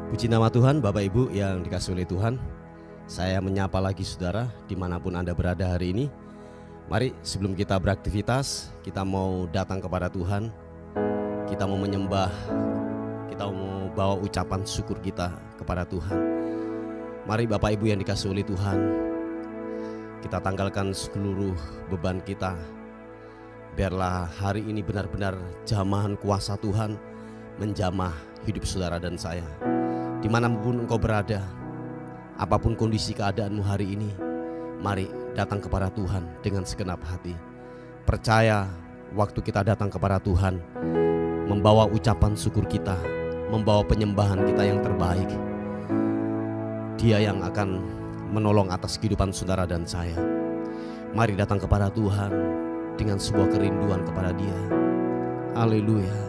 Puji nama Tuhan, Bapak Ibu yang dikasihi oleh Tuhan. Saya menyapa lagi saudara dimanapun Anda berada hari ini. Mari sebelum kita beraktivitas, kita mau datang kepada Tuhan. Kita mau menyembah, kita mau bawa ucapan syukur kita kepada Tuhan. Mari Bapak Ibu yang dikasihi oleh Tuhan, kita tanggalkan seluruh beban kita. Biarlah hari ini benar-benar jamahan kuasa Tuhan menjamah hidup saudara dan saya. Dimanapun engkau berada, apapun kondisi keadaanmu hari ini, mari datang kepada Tuhan dengan segenap hati. Percaya waktu kita datang kepada Tuhan, membawa ucapan syukur kita, membawa penyembahan kita yang terbaik, Dia yang akan menolong atas kehidupan saudara dan saya. Mari datang kepada Tuhan dengan sebuah kerinduan kepada Dia. Haleluya.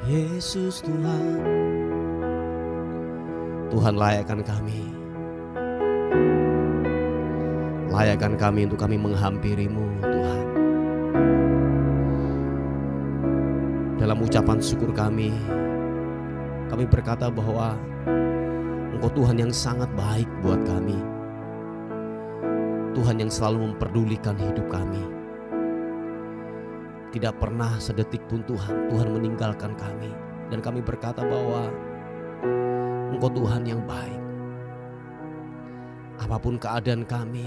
Yesus Tuhan, Tuhan layakkan kami. Layakkan kami untuk kami menghampiri-Mu Tuhan. Dalam ucapan syukur kami berkata bahwa Engkau Tuhan yang sangat baik buat kami. Tuhan yang selalu memperdulikan hidup kami. Tidak pernah sedetik pun Tuhan meninggalkan kami. Dan kami berkata bahwa Engkau Tuhan yang baik. Apapun keadaan kami,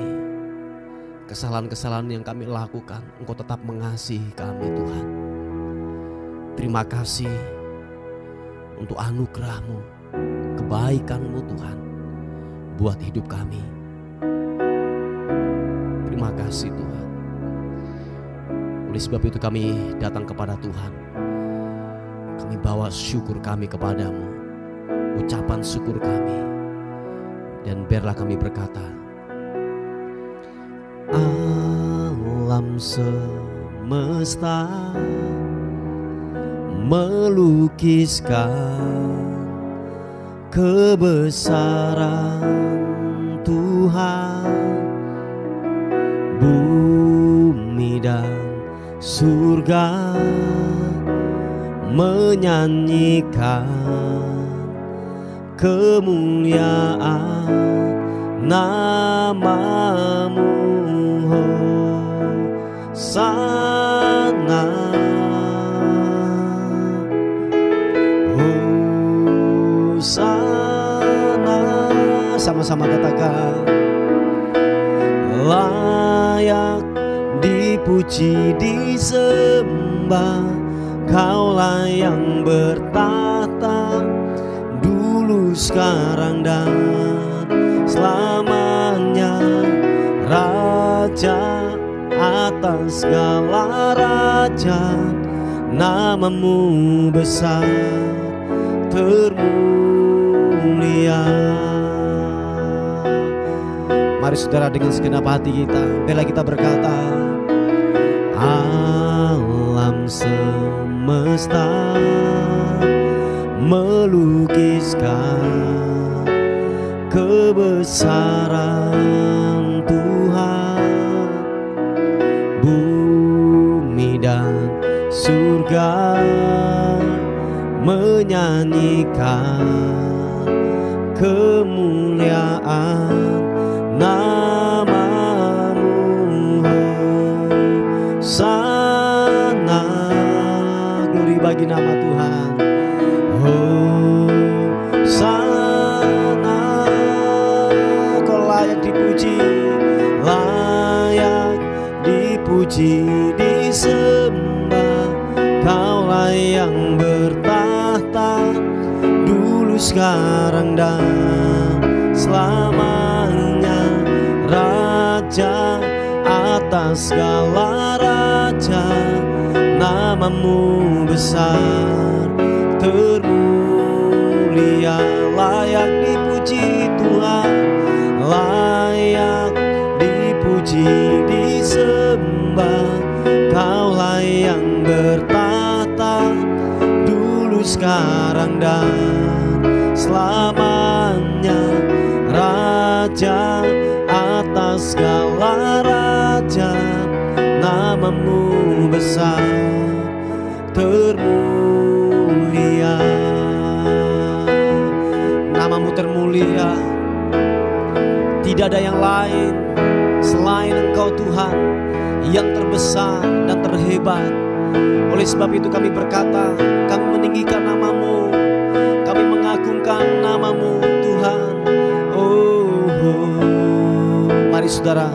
kesalahan-kesalahan yang kami lakukan, Engkau tetap mengasihi kami Tuhan. Terima kasih untuk anugerah-Mu, kebaikan-Mu Tuhan buat hidup kami. Terima kasih Tuhan. Oleh sebab itu kami datang kepada Tuhan. Kami bawa syukur kami kepadamu, ucapan syukur kami. Dan biarlah kami berkata, alam semesta melukiskan kebesaran Tuhan. Bumi dan surga menyanyikan kemuliaan nama-Mu. Hosana, Hosana. Sama-sama katakan, layak dipuji disembah, Kaulah yang bertata dulu, sekarang dan selamanya. Raja atas segala raja, nama-Mu besar termulia. Mari saudara dengan segenap hati kita, bila kita berkata, alam semesta melukiskan kebesaran Tuhan. Bumi dan surga menyanyikan kemuliaan nama-Mu. Hosana, glori bagi nama Tuhan. Hosana, Kau layak dipuji, layak dipuji disembah. Kaulah yang bertahta dulu, sekarang dan selamanya. Raja atas segala raja, nama-Mu besar termulia. Layak dipuji Tuhan, layak dipuji disembah. Kaulah yang bertahta dulu, sekarang dan selamanya. Raja atas segala raja, nama-Mu besar termulia. Namamu termulia. Tidak ada yang lain selain Engkau Tuhan yang terbesar dan terhebat. Oleh sebab itu kami berkata, kami meninggikan Namamu, kami mengagungkan Namamu Tuhan. Mari saudara,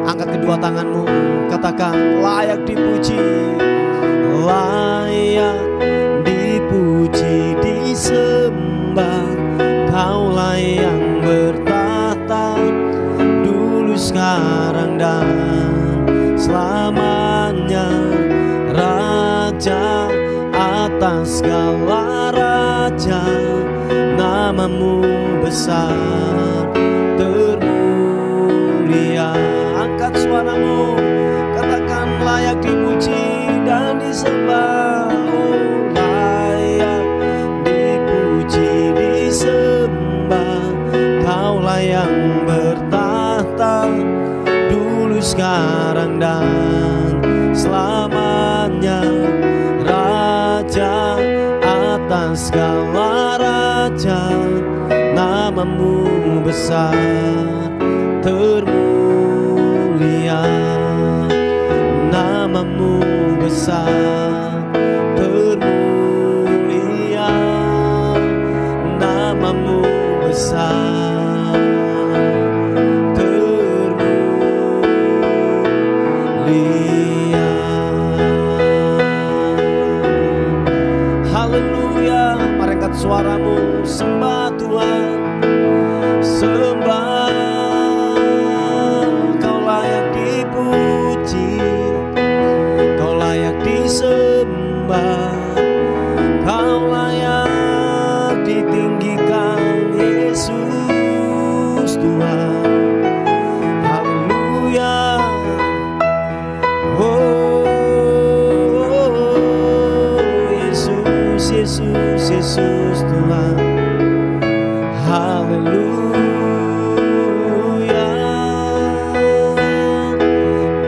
angkat kedua tanganmu, katakan layak dipuji, layak dipuji, disembah. Kaulah yang bertahta dulu, sekarang dan selamanya, Raja atas segala raja. Namamu besar termulia. Angkat suaramu, katakan layak dipuji dan disembah. Layak dipuji, disembah. Kaulah yang bertahta dulu, sekarang dan selamanya, Raja atas segala raja. Namamu besar termulia. Namamu besar termulia. Namamu besar termulia. Haleluya. Mari angkat suaramu, sembah Tuhan, sembah. Kau layak dipuji, Kau layak disembah, Kau layak ditinggikan, Yesus Tuhan. Haleluya. Yesus, Yesus, Yesus Tuhan. Haleluya.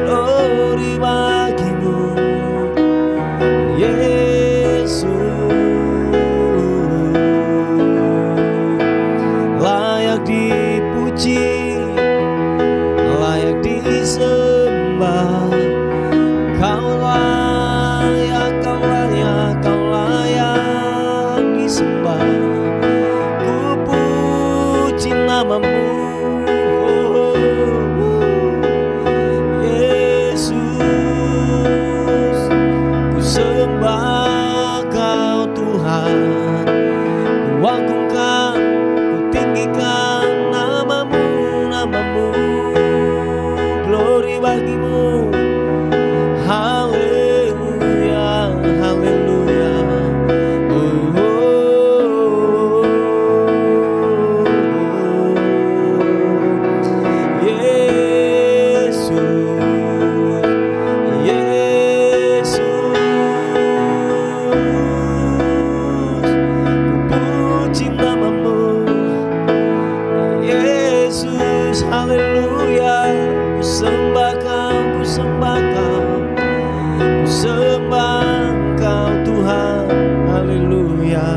Glory bagimu, Yesus. Layak dipuji, layak disembah. Kau layak, Kau layak, Kau layak disembah. Ku puji namamu, Yesus. Ku sembah Kau Tuhan, ku agungkan, ku tinggikan namamu, namamu. Glory bagimu. Haleluya, haleluya. Yesus, Yesus. Ku puji namamu, Yesus. Haleluya. Ku sembah Kau, ku sembah Kau, ku sembah Kau Tuhan. Haleluya.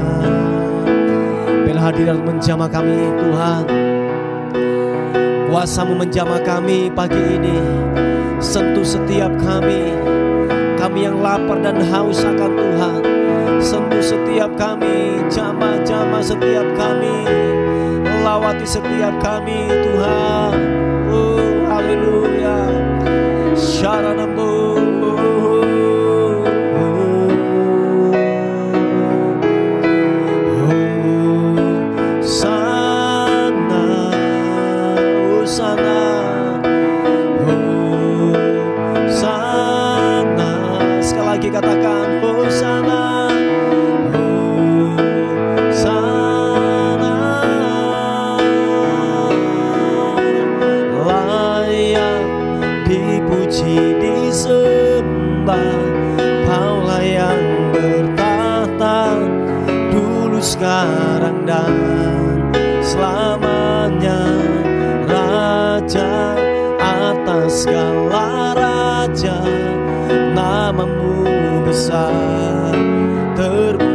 Biarlah hadirat menjamah kami Tuhan, kuasa-Mu menjamah kami pagi ini. Sentuh setiap kami, kami yang lapar dan haus akan Tuhan. Sentuh setiap kami, jamah-jamah setiap kami, lawati setiap kami Tuhan. Oh haleluya. Syaranambu. Katakan Hosana, Hosana. Layak dipuji, disembah. Kaulah yang bertahta dulu, sekarang dan selamanya, Raja atas segala raja. Namamu besar termulia.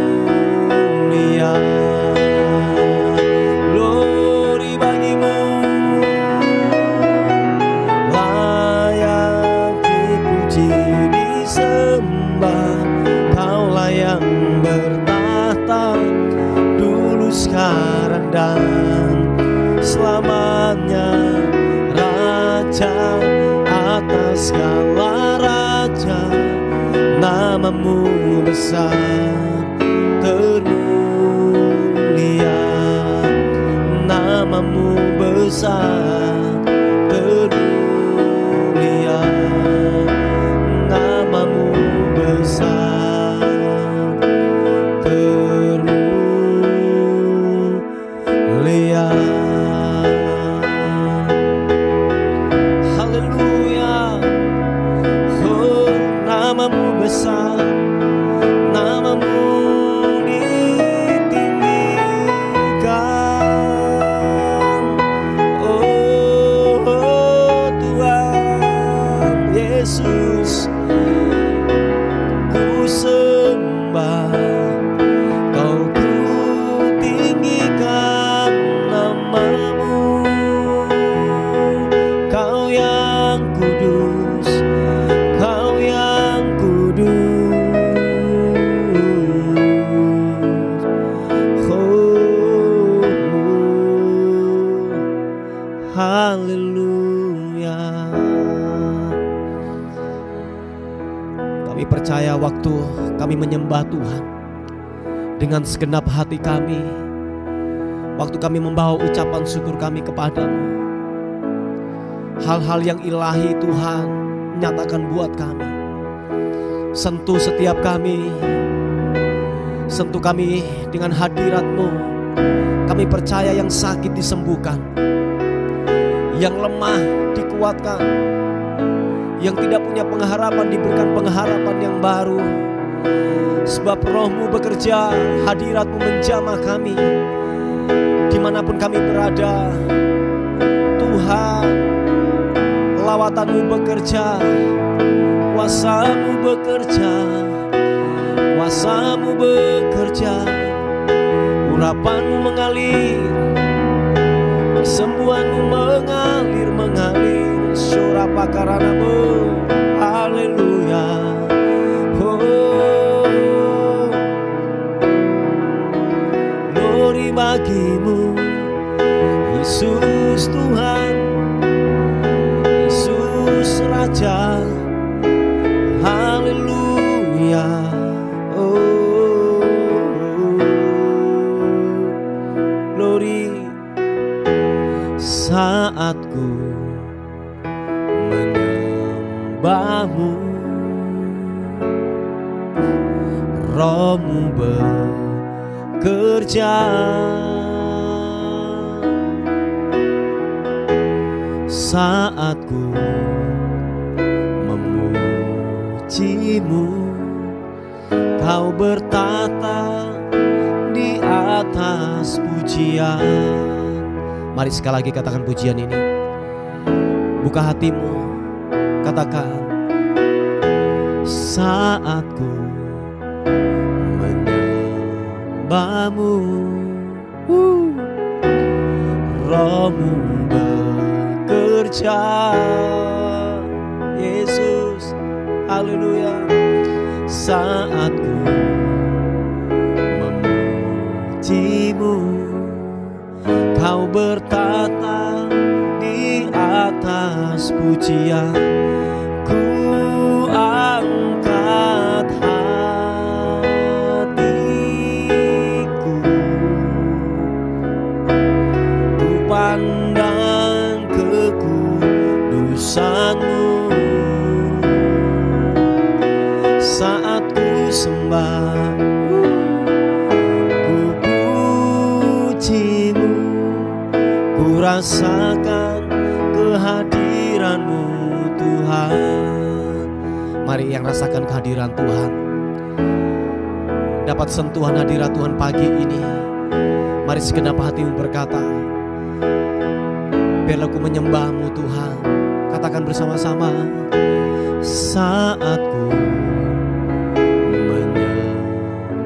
dan selamanya, Raja atas segala raja. Namamu besar termulia, namamu besar termulia, namamu besar termulia. Haleluya. Oh, namamu besar, namamu ditinggikan. Oh, Tuhan Yesus, ku sembah, Kau ku tinggikan namamu. Kau yang kudus, Kau yang kudus. Oh, haleluya. Kami percaya waktu kami menyembah Tuhan dengan segenap hati kami, waktu kami membawa ucapan syukur kami kepadamu, hal-hal yang ilahi Tuhan nyatakan buat kami. Sentuh setiap kami, sentuh kami dengan hadirat-Mu. Kami percaya yang sakit disembuhkan, yang lemah dikuatkan, yang tidak punya pengharapan diberikan pengharapan yang baru. Sebab Roh-Mu bekerja, hadirat-Mu menjamah kami dimanapun kami berada. Tuhan, lawatan-Mu bekerja, kuasa-Mu bekerja, kuasa-Mu bekerja, urapan-Mu mengalir, kesembuhan-Mu mengalir, surapa karana-Mu. Haleluya. Oh, glory bagi-Mu Yesus Tuhan, Yesus Raja. Haleluya. Oh, glory. Saat ku menyembah-Mu, Roh-Mu bekerja. Saat ku memuji-Mu, Kau bertata di atas pujian. Mari sekali lagi katakan pujian ini. Buka hatimu, katakan. Saat ku menyembah-Mu, Roh-Mu bekerja. Yesus, haleluya. Saat ku memuji-Mu, Kau bertata di atas pujian. Ku angkat hatiku, ku pandang kekudusan-Mu. Saat ku sembah, ku puji-Mu, ku rasakan kehadiran-Mu Tuhan. Mari yang rasakan kehadiran Tuhan, dapat sentuhan hadirat Tuhan pagi ini. Mari segenap hatimu berkata, biarlah ku menyembah-Mu Tuhan. Katakan bersama-sama. Saat ku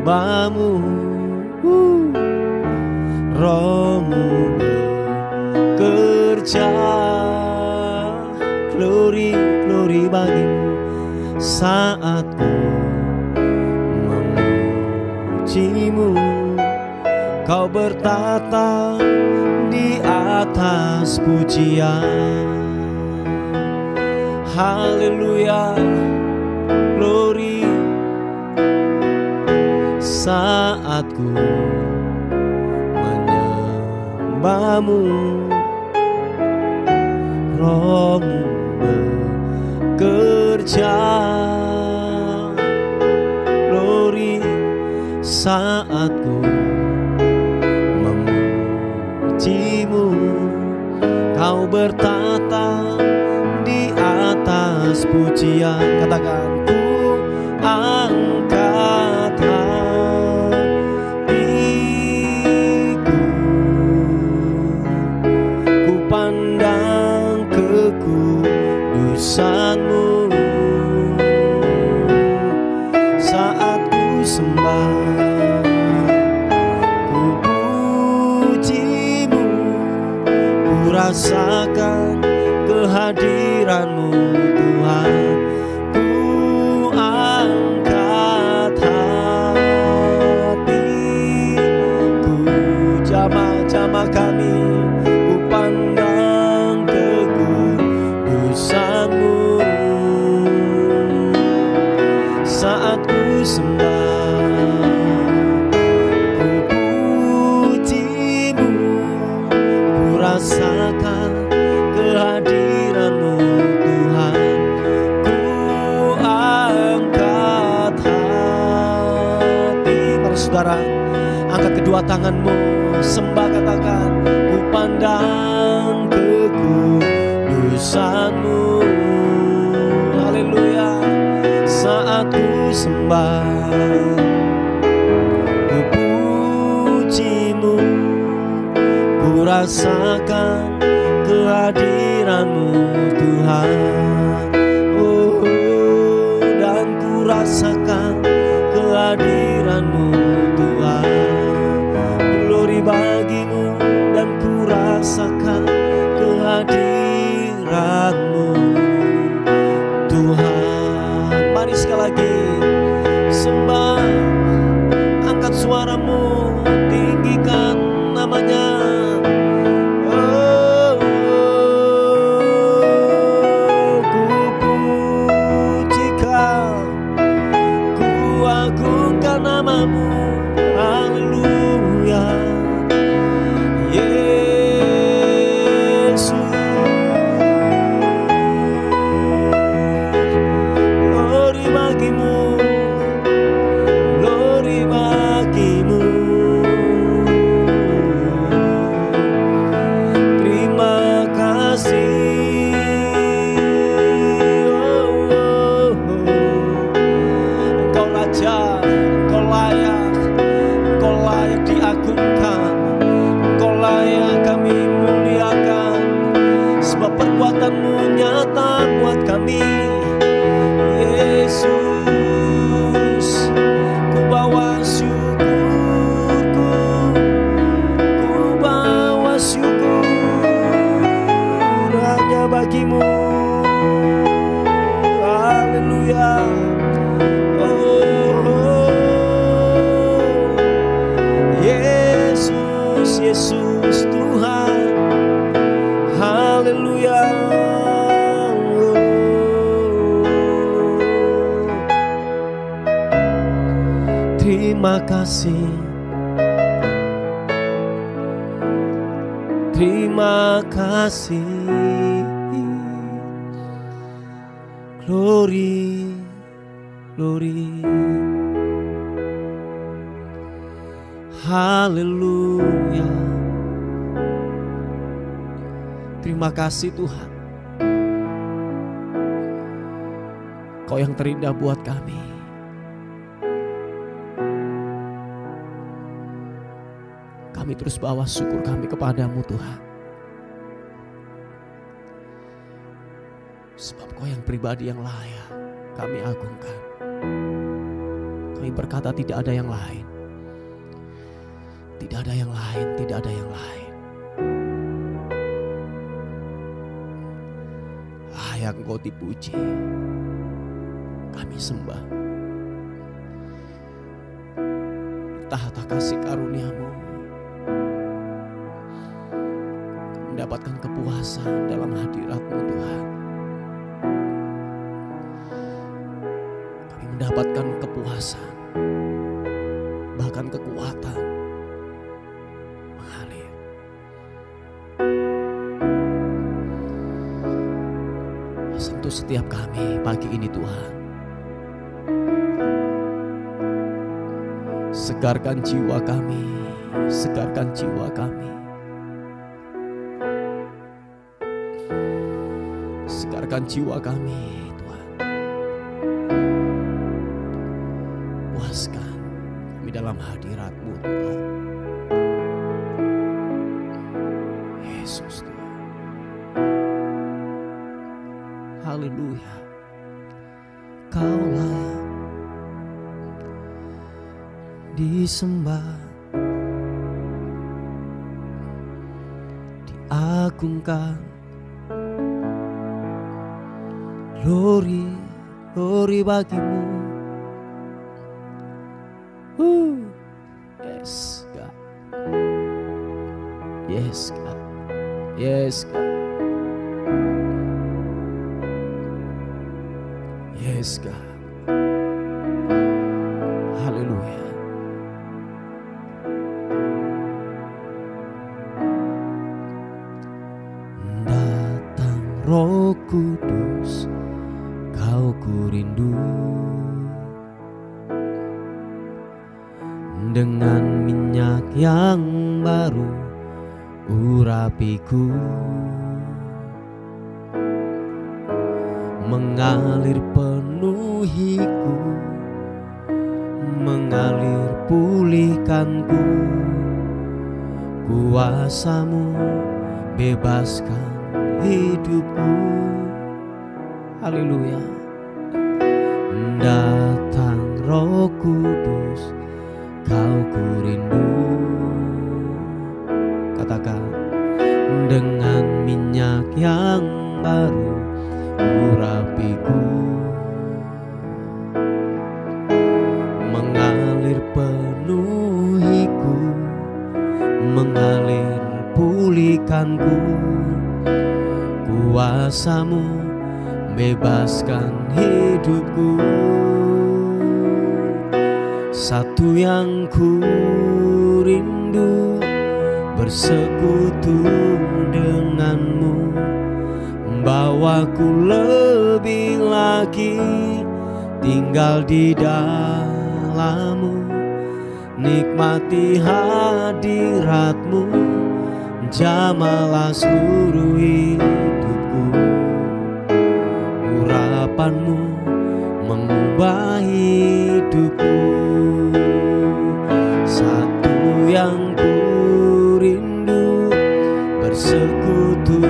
menyembah-Mu, Roh-Mu bekerja. Glory, glory bagi-Mu. Saat ku memuji-Mu, Kau bertata di atas pujian. Haleluya, glory. Saat ku menyembahmu, Rohmu bekerja. Glory, saat ku memujimu, Kau bertata di atas pujian. Katakan, ku angkat hatiku, ku pandang kekudusan-Mu. Saat ku sembah, ku puji-Mu, ku rasakan kehadiran-Mu Tuhan. Ku angkat hatiku, jamaah-jamaah kami, ku pandang kekudusan-Mu. Saat ku sembah, ku puji-Mu, ku rasakan kehadiran-Mu Tuhan. Ku angkat hati. Para saudara, angkat kedua tanganmu, sembah, katakan, ku pandang kekudusan-Mu. Haleluya. Saat ku sembah, ku puji-Mu, ku rasakan kehadiran-Mu Tuhan. Oh, dan ku rasakan kehadiran-Mu Tuhan. Glory bagi-Mu, dan ku rasakan kehadiran-Mu Tuhan. Mari sekali lagi sembah, angkat suaramu, tinggikan namanya. Ku pujikan, ku agungkan nama-Mu. Haleluya, Yesus. Glory bagi-Mu, glory bagi-Mu. Terima kasih. Engkau Raja, Engkau layak, Engkau layak diagungkan, Engkau layak kami muliakan, sebab perbuatan-Mu nyata buat kami. Yesus, ku bawa syukurku, ku bawa syukur hanya bagi-Mu. Haleluya. Yesus, Yesus Tuhan. Haleluya. Terima kasih, terima kasih. Glory, glory. Haleluya. Terima kasih Tuhan, Kau yang terindah buat kami. Kami terus bawa syukur kami kepadamu Tuhan, sebab Kau yang pribadi yang layak kami agungkan. Kami berkata tidak ada yang lain, tidak ada yang lain, tidak ada yang lain. Layak Engkau dipuji, kami sembah. Tahta kasih karunia-Mu mendapatkan kepuasan dalam hadirat-Mu Tuhan. Kami mendapatkan kepuasan, bahkan kekuatan mengalir. Sentuh setiap kami pagi ini Tuhan. Segarkan jiwa kami, segarkan jiwa kami. Segarkan jiwa kami Tuhan. Puaskan kami dalam hadirat-Mu Tuhan. Yesus Tuhan. Haleluya. Kau layak disembah, diagungkan. Glory, glory bagimu. Yes God, yes God, yes God, yes God. Haleluya. Datang Roh Kudus, Kau ku rindu. Dengan minyak yang baru urapiku, mengalir penuhiku, mengalir pulihkanku. Kuasa-Mu bebaskan hidupku. Haleluya. Datang Roh Kudus, Kau ku rindu. Katakan, dengan minyak yang baru urapiku, mengalir penuhiku, mengalir pulihkanku. Kuasa-Mu bebaskan hidupku. Satu yang ku rindu, bersekutu denganmu, bawaku lebih lagi tinggal di dalam-Mu, nikmati hadirat-Mu, jamalah seluruh hidupku. Urapan-Mu mengubah hidupku. Satu yang ku rindu, bersekutu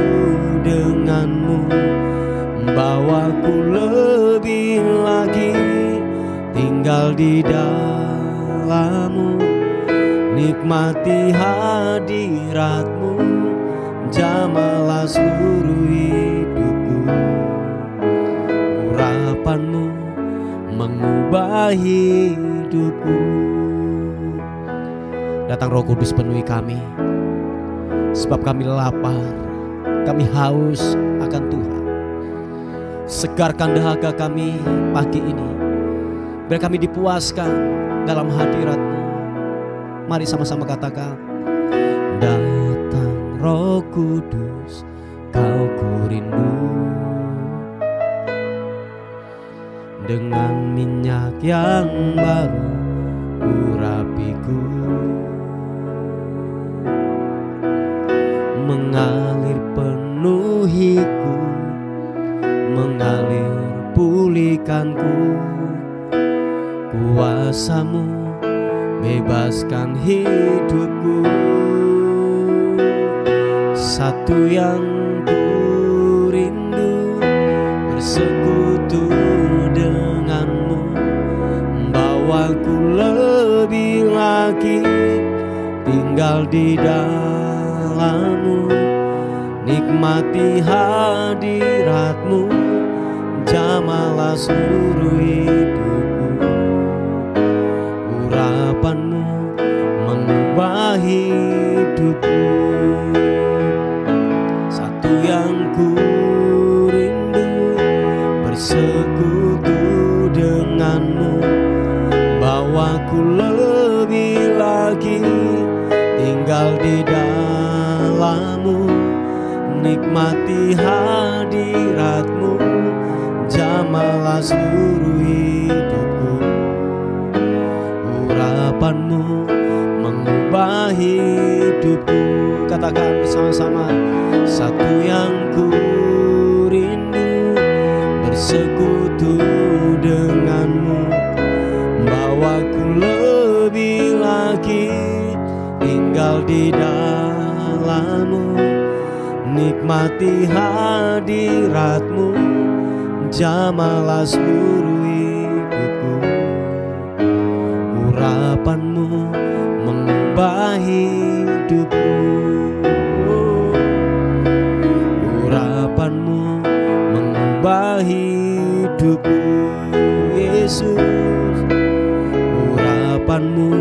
denganmu, bawaku lebih lagi tinggal di dalam-Mu, nikmati hadirat-Mu, jamalah seluruh hidupku. Urapan-Mu mengubah hidupku. Datang Roh Kudus, penuhi kami, sebab kami lapar, kami haus akan Tuhan. Segarkan dahaga kami pagi ini, biar kami dipuaskan dalam hadirat-Mu. Mari sama-sama katakan, datang Roh Kudus, Kau ku rindu. Dengan minyak yang baru urapiku, mengalir penuhiku, mengalir pulihkanku. Kuasa-Mu bebaskan hidupku. Satu yang ku rindu, bersekutu denganmu, bawaku lebih lagi tinggal di dalam-Mu, nikmati hadirat-Mu, jamalah seluruh hidupku. Urapan-Mu mengubah hidupku. nikmati hadirat-Mu, jamahlah seluruh hidupku. Urapan-Mu mengubah hidupku. Katakan bersama-sama, satu yang ku rindu, bersekutu dengan-Mu, bawaku lebih lagi tinggal di dalam-Mu. Nikmati hadirat-Mu, jamahlah seluruh hidupku. Urapan-Mu mengubah hidupku. Urapan-Mu mengubah hidupku, Yesus. Urapan-Mu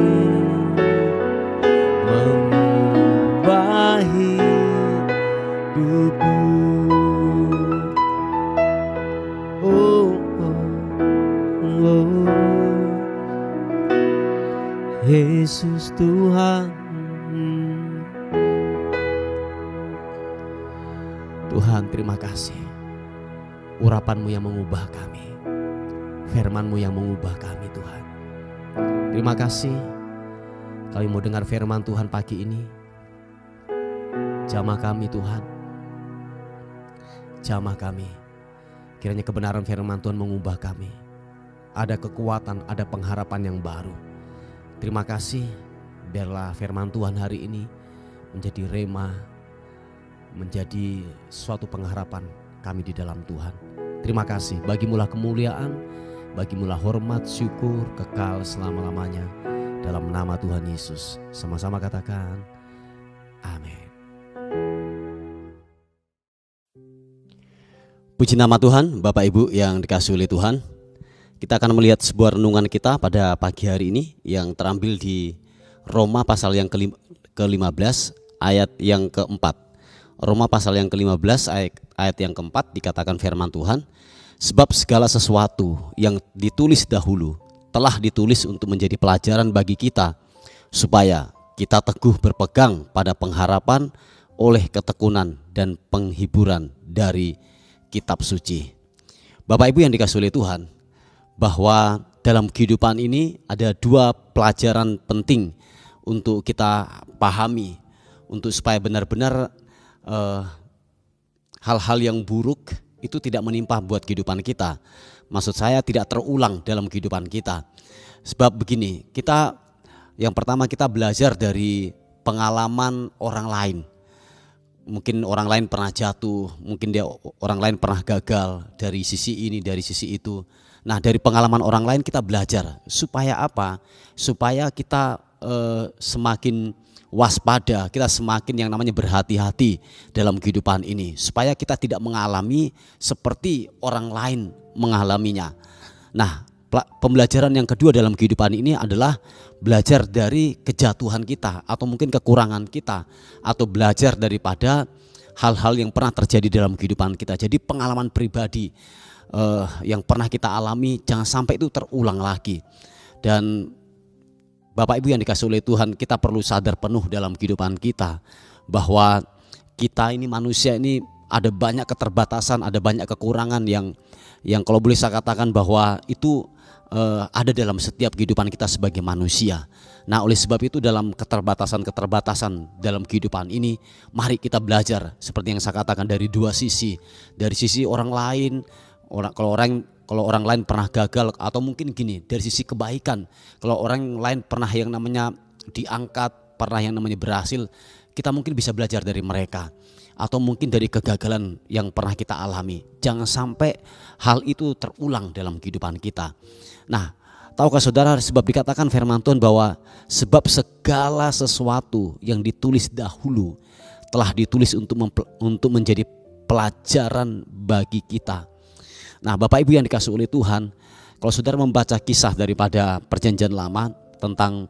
mengubah hidupku. Oh, oh, oh. Yesus Tuhan. Tuhan, terima kasih. Urapan-Mu yang mengubah kami, firman-Mu yang mengubah kami, Tuhan. Terima kasih kami mau dengar firman Tuhan pagi ini. Jamah kami, Tuhan. Jamah kami. Kiranya kebenaran firman Tuhan mengubah kami. Ada kekuatan, ada pengharapan yang baru. Terima kasih, biarlah firman Tuhan hari ini menjadi rema, menjadi suatu pengharapan kami di dalam Tuhan. Terima kasih, bagimulah kemuliaan, bagimulah hormat, syukur, kekal selama-lamanya. Dalam nama Tuhan Yesus, sama-sama katakan, amin. Puji nama Tuhan, Bapak Ibu yang dikasihi oleh Tuhan. Kita akan melihat sebuah renungan kita pada pagi hari ini yang terambil di Roma pasal yang ke-15 ayat yang keempat. Roma pasal yang ke-15 ayat yang keempat dikatakan firman Tuhan, sebab segala sesuatu yang ditulis dahulu telah ditulis untuk menjadi pelajaran bagi kita, supaya kita teguh berpegang pada pengharapan oleh ketekunan dan penghiburan dari kitab suci. Bapak Ibu yang dikasihi oleh Tuhan, bahwa dalam kehidupan ini ada dua pelajaran penting untuk kita pahami, untuk supaya benar-benar hal-hal yang buruk itu tidak menimpa buat kehidupan kita. Maksud saya tidak terulang dalam kehidupan kita. Sebab begini, yang pertama kita belajar dari pengalaman orang lain. Mungkin orang lain pernah jatuh, mungkin orang lain pernah gagal dari sisi ini, dari sisi itu. Nah, dari pengalaman orang lain kita belajar supaya apa? Supaya kita semakin waspada, kita semakin yang namanya berhati-hati dalam kehidupan ini, supaya kita tidak mengalami seperti orang lain mengalaminya. Nah, pembelajaran yang kedua dalam kehidupan ini adalah belajar dari kejatuhan kita atau mungkin kekurangan kita, atau belajar daripada hal-hal yang pernah terjadi dalam kehidupan kita. Jadi pengalaman pribadi yang pernah kita alami jangan sampai itu terulang lagi. Dan Bapak Ibu yang dikasihi oleh Tuhan, kita perlu sadar penuh dalam kehidupan kita bahwa kita ini manusia ini ada banyak keterbatasan, ada banyak kekurangan yang kalau boleh saya katakan bahwa itu ada dalam setiap kehidupan kita sebagai manusia. Nah, oleh sebab itu dalam keterbatasan dalam kehidupan ini, mari kita belajar seperti yang saya katakan dari dua sisi. Dari sisi orang lain, kalau orang lain pernah gagal, atau mungkin gini, dari sisi kebaikan, kalau orang lain pernah yang namanya diangkat, pernah yang namanya berhasil, kita mungkin bisa belajar dari mereka. Atau mungkin dari kegagalan yang pernah kita alami. Jangan sampai hal itu terulang dalam kehidupan kita. Nah, tahukah saudara, sebab dikatakan firman Tuhan bahwa sebab segala sesuatu yang ditulis dahulu telah ditulis untuk menjadi pelajaran bagi kita. Nah, Bapak Ibu yang dikasihi oleh Tuhan, kalau saudara membaca kisah daripada Perjanjian Lama tentang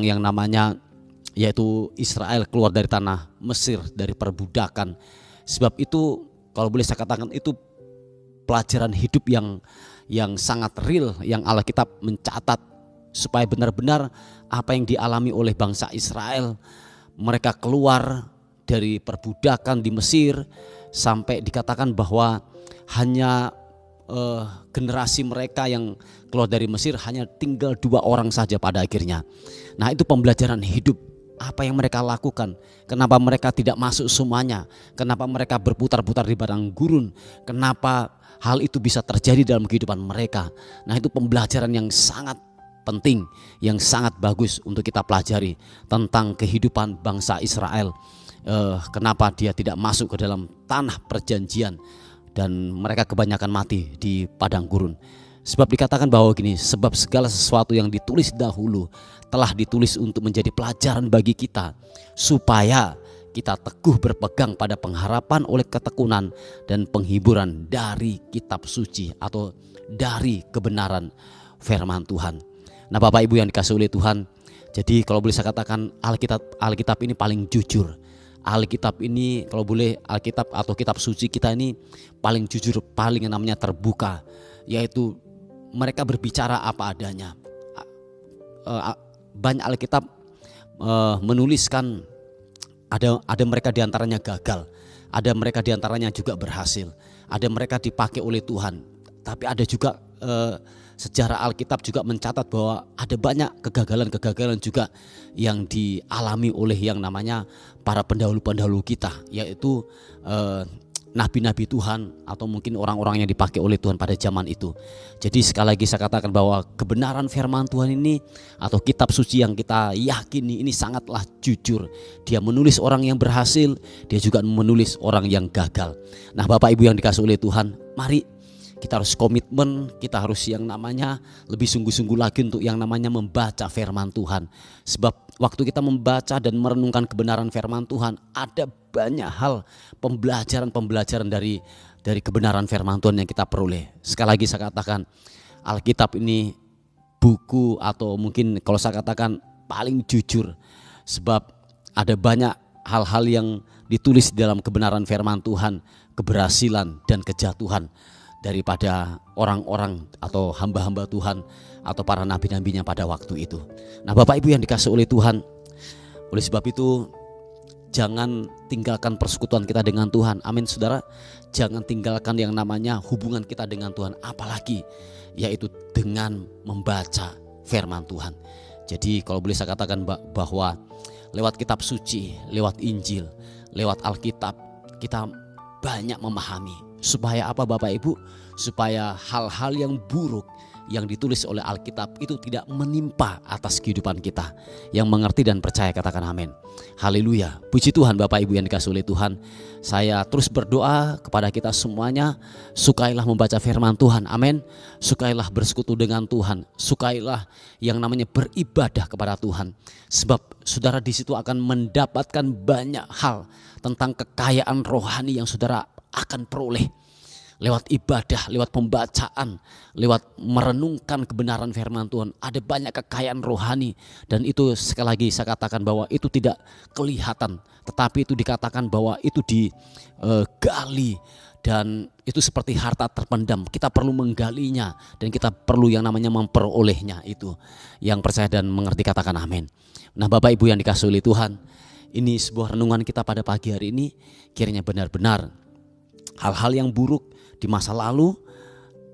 yang namanya yaitu Israel keluar dari tanah Mesir, dari perbudakan. Sebab itu kalau boleh saya katakan itu pelajaran hidup yang sangat real yang Alkitab mencatat, supaya benar-benar apa yang dialami oleh bangsa Israel, mereka keluar dari perbudakan di Mesir, sampai dikatakan bahwa hanya generasi mereka yang keluar dari Mesir hanya tinggal 2 orang saja pada akhirnya. Nah, itu pembelajaran hidup. Apa yang mereka lakukan, kenapa mereka tidak masuk semuanya, kenapa mereka berputar-putar di padang gurun, kenapa hal itu bisa terjadi dalam kehidupan mereka. Nah, itu pembelajaran yang sangat penting, yang sangat bagus untuk kita pelajari tentang kehidupan bangsa Israel. Kenapa dia tidak masuk ke dalam tanah perjanjian dan mereka kebanyakan mati di padang gurun. Sebab dikatakan bahwa gini, sebab segala sesuatu yang ditulis dahulu telah ditulis untuk menjadi pelajaran bagi kita, supaya kita teguh berpegang pada pengharapan oleh ketekunan dan penghiburan dari kitab suci atau dari kebenaran firman Tuhan. Nah, Bapak Ibu yang dikasihi oleh Tuhan, jadi kalau boleh saya katakan Alkitab ini paling jujur. Alkitab ini kalau boleh, Alkitab atau kitab suci kita ini paling jujur, paling yang namanya terbuka, yaitu mereka berbicara apa adanya. Banyak Alkitab menuliskan ada mereka diantaranya gagal, ada mereka diantaranya juga berhasil, ada mereka dipakai oleh Tuhan. Tapi ada juga sejarah Alkitab juga mencatat bahwa ada banyak kegagalan-kegagalan juga yang dialami oleh yang namanya para pendahulu-pendahulu kita, yaitu nabi-nabi Tuhan atau mungkin orang-orang yang dipakai oleh Tuhan pada zaman itu. Jadi sekali lagi saya katakan bahwa kebenaran firman Tuhan ini atau kitab suci yang kita yakini ini sangatlah jujur. Dia menulis orang yang berhasil, dia juga menulis orang yang gagal. Nah, Bapak Ibu yang dikasihi oleh Tuhan, mari kita harus komitmen, kita harus yang namanya lebih sungguh-sungguh lagi untuk yang namanya membaca firman Tuhan. Sebab waktu kita membaca dan merenungkan kebenaran firman Tuhan, ada banyak hal pembelajaran dari kebenaran firman Tuhan yang kita peroleh. Sekali lagi saya katakan, Alkitab ini buku atau mungkin kalau saya katakan paling jujur. Sebab ada banyak hal-hal yang ditulis dalam kebenaran firman Tuhan, keberhasilan dan kejatuhan daripada orang-orang atau hamba-hamba Tuhan atau para nabi-nabinya pada waktu itu. Nah, Bapak Ibu yang dikasihi oleh Tuhan, oleh sebab itu jangan tinggalkan persekutuan kita dengan Tuhan. Amin, saudara. Jangan tinggalkan yang namanya hubungan kita dengan Tuhan, apalagi yaitu dengan membaca firman Tuhan. Jadi kalau boleh saya katakan bahwa lewat kitab suci, lewat Injil, lewat Alkitab, kita banyak memahami. Supaya apa, Bapak Ibu? Supaya hal-hal yang buruk yang ditulis oleh Alkitab itu tidak menimpa atas kehidupan kita. Yang mengerti dan percaya katakan amin. Haleluya. Puji Tuhan, Bapak Ibu yang dikasihi oleh Tuhan. Saya terus berdoa kepada kita semuanya, sukailah membaca firman Tuhan. Amin. Sukailah bersekutu dengan Tuhan. Sukailah yang namanya beribadah kepada Tuhan. Sebab saudara di situ akan mendapatkan banyak hal tentang kekayaan rohani yang saudara akan peroleh lewat ibadah, lewat pembacaan, lewat merenungkan kebenaran firman Tuhan. Ada banyak kekayaan rohani, dan itu sekali lagi saya katakan bahwa itu tidak kelihatan, tetapi itu dikatakan bahwa itu digali, dan itu seperti harta terpendam. Kita perlu menggalinya dan kita perlu yang namanya memperolehnya. Itu yang percaya dan mengerti katakan amin. Nah, Bapak Ibu yang dikasihi oleh Tuhan, ini sebuah renungan kita pada pagi hari ini. Kiranya benar-benar hal-hal yang buruk di masa lalu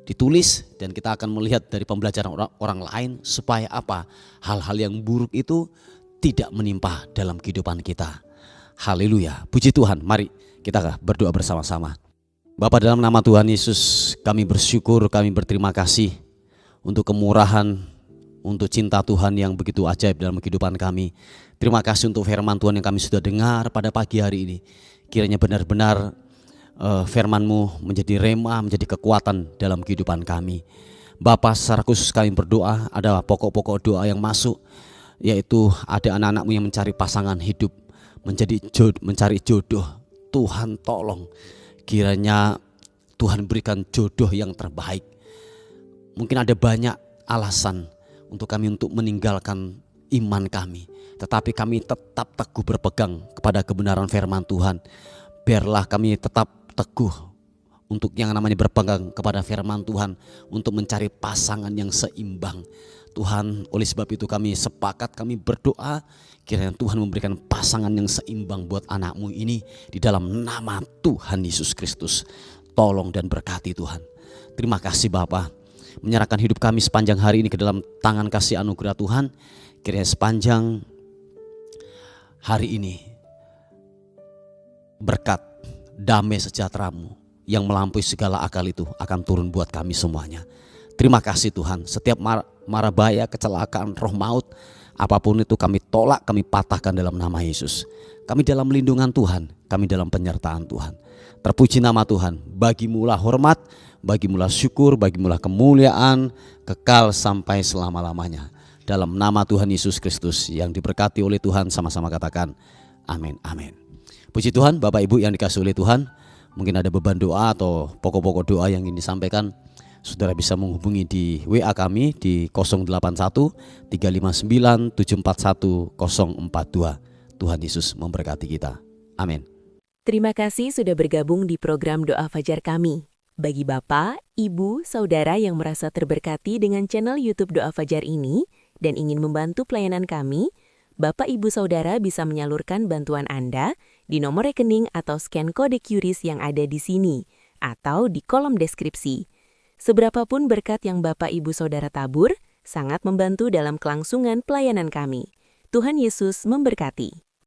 ditulis dan kita akan melihat dari pembelajaran orang lain, supaya apa? Hal-hal yang buruk itu tidak menimpa dalam kehidupan kita. Haleluya. Puji Tuhan. Mari kita berdoa bersama-sama. Bapa, dalam nama Tuhan Yesus, kami bersyukur, kami berterima kasih untuk kemurahan, untuk cinta Tuhan yang begitu ajaib dalam kehidupan kami. Terima kasih untuk firman Tuhan yang kami sudah dengar pada pagi hari ini. Kiranya benar-benar firman-Mu menjadi rema, menjadi kekuatan dalam kehidupan kami. Bapa, secara khusus kami berdoa, ada pokok-pokok doa yang masuk, yaitu ada anak-anak-Mu yang mencari pasangan hidup, mencari jodoh. Tuhan tolong, kiranya Tuhan berikan jodoh yang terbaik. Mungkin ada banyak alasan untuk kami untuk meninggalkan iman kami, tetapi kami tetap teguh berpegang kepada kebenaran firman Tuhan. Biarlah kami tetap teguh untuk yang namanya berpegang kepada firman Tuhan, untuk mencari pasangan yang seimbang. Tuhan, oleh sebab itu kami sepakat, kami berdoa kiranya Tuhan memberikan pasangan yang seimbang buat anak-Mu ini di dalam nama Tuhan Yesus Kristus. Tolong dan berkati Tuhan. Terima kasih Bapa, menyerahkan hidup kami sepanjang hari ini ke dalam tangan kasih anugerah Tuhan. Kiranya sepanjang hari ini berkat damai sejahtera-Mu yang melampaui segala akal itu akan turun buat kami semuanya. Terima kasih Tuhan. Setiap mara bahaya, kecelakaan, roh maut, apapun itu kami tolak, kami patahkan dalam nama Yesus. Kami dalam lindungan Tuhan, kami dalam penyertaan Tuhan. Terpuji nama Tuhan. Bagimulah hormat, bagimulah syukur, bagimulah kemuliaan kekal sampai selama-lamanya. Dalam nama Tuhan Yesus Kristus yang diberkati oleh Tuhan, sama-sama katakan amin, amin. Puji Tuhan, Bapak Ibu yang dikasihi oleh Tuhan. Mungkin ada beban doa atau pokok-pokok doa yang ingin disampaikan, saudara bisa menghubungi di WA kami di 081 359 741 042. Tuhan Yesus memberkati kita. Amin. Terima kasih sudah bergabung di program Doa Fajar kami. Bagi Bapak, Ibu, Saudara yang merasa terberkati dengan channel YouTube Doa Fajar ini dan ingin membantu pelayanan kami, Bapak, Ibu, Saudara bisa menyalurkan bantuan Anda di nomor rekening atau scan kode QRIS yang ada di sini atau di kolom deskripsi. Seberapapun berkat yang Bapak, Ibu, Saudara tabur, sangat membantu dalam kelangsungan pelayanan kami. Tuhan Yesus memberkati.